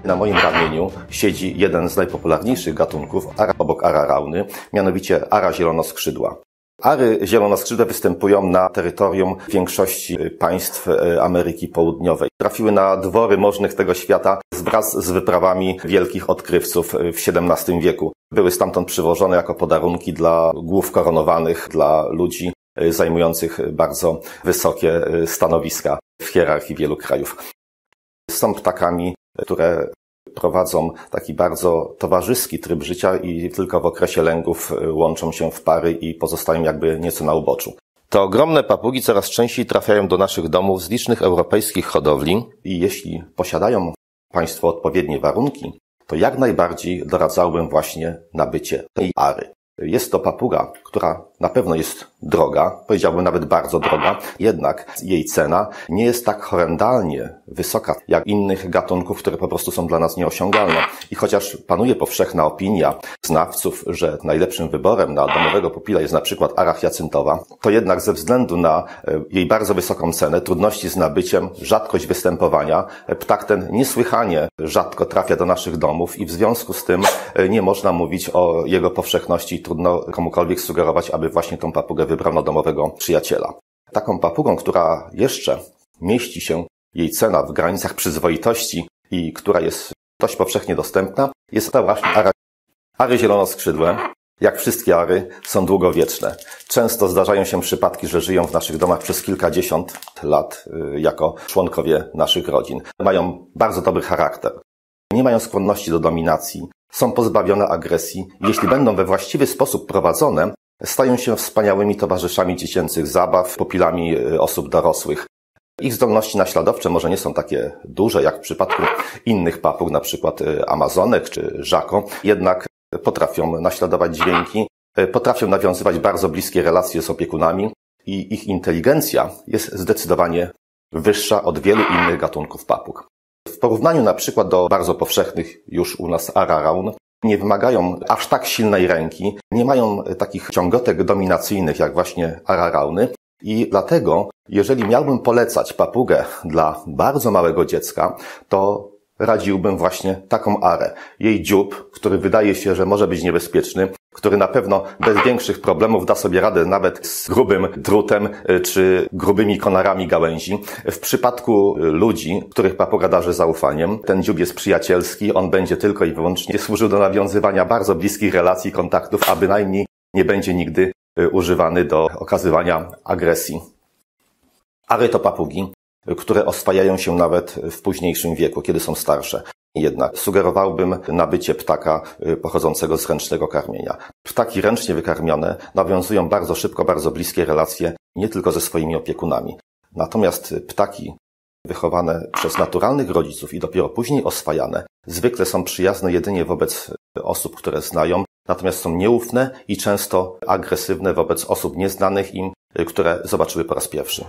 Na moim ramieniu siedzi jeden z najpopularniejszych gatunków, obok ara rauny, mianowicie ara zielonoskrzydła. Ary zielonoskrzydłe występują na terytorium większości państw Ameryki Południowej. Trafiły na dwory możnych tego świata wraz z wyprawami wielkich odkrywców w XVII wieku. Były stamtąd przywożone jako podarunki dla głów koronowanych, dla ludzi zajmujących bardzo wysokie stanowiska w hierarchii wielu krajów. Są ptakami, które prowadzą taki bardzo towarzyski tryb życia i tylko w okresie lęgów łączą się w pary i pozostają jakby nieco na uboczu. Te ogromne papugi coraz częściej trafiają do naszych domów z licznych europejskich hodowli i jeśli posiadają Państwo odpowiednie warunki, to jak najbardziej doradzałbym właśnie nabycie tej ary. Jest to papuga, która na pewno jest droga, powiedziałbym nawet bardzo droga, jednak jej cena nie jest tak horrendalnie wysoka jak innych gatunków, które po prostu są dla nas nieosiągalne. I chociaż panuje powszechna opinia znawców, że najlepszym wyborem na domowego pupila jest na przykład ara hiacyntowa, to jednak ze względu na jej bardzo wysoką cenę, trudności z nabyciem, rzadkość występowania, ptak ten niesłychanie rzadko trafia do naszych domów i w związku z tym nie można mówić o jego powszechności. Trudno komukolwiek sugerować, aby właśnie tą papugę wybrał na domowego przyjaciela. Taką papugą, która jeszcze mieści się jej cena w granicach przyzwoitości i która jest dość powszechnie dostępna, jest to właśnie ary zielonoskrzydłe. Jak wszystkie ary, są długowieczne. Często zdarzają się przypadki, że żyją w naszych domach przez kilkadziesiąt lat jako członkowie naszych rodzin. Mają bardzo dobry charakter. Nie mają skłonności do dominacji. Są pozbawione agresji. Jeśli będą we właściwy sposób prowadzone, stają się wspaniałymi towarzyszami dziecięcych zabaw, pupilami osób dorosłych. Ich zdolności naśladowcze może nie są takie duże jak w przypadku innych papug, na przykład amazonek czy żako, jednak potrafią naśladować dźwięki, potrafią nawiązywać bardzo bliskie relacje z opiekunami i ich inteligencja jest zdecydowanie wyższa od wielu innych gatunków papug. W porównaniu na przykład do bardzo powszechnych już u nas ara raun, nie wymagają aż tak silnej ręki, nie mają takich ciągotek dominacyjnych jak właśnie ara rauny i dlatego, jeżeli miałbym polecać papugę dla bardzo małego dziecka, to radziłbym właśnie taką arę. Jej dziób, który wydaje się, że może być niebezpieczny, który na pewno bez większych problemów da sobie radę nawet z grubym drutem czy grubymi konarami gałęzi. W przypadku ludzi, których papuga darzy zaufaniem, ten dziób jest przyjacielski, on będzie tylko i wyłącznie służył do nawiązywania bardzo bliskich relacji, kontaktów, a bynajmniej nie będzie nigdy używany do okazywania agresji. Ary to papugi, które oswajają się nawet w późniejszym wieku, kiedy są starsze. Jednak sugerowałbym nabycie ptaka pochodzącego z ręcznego karmienia. Ptaki ręcznie wykarmione nawiązują bardzo szybko, bardzo bliskie relacje nie tylko ze swoimi opiekunami. Natomiast ptaki wychowane przez naturalnych rodziców i dopiero później oswajane zwykle są przyjazne jedynie wobec osób, które znają, natomiast są nieufne i często agresywne wobec osób nieznanych im, które zobaczyły po raz pierwszy.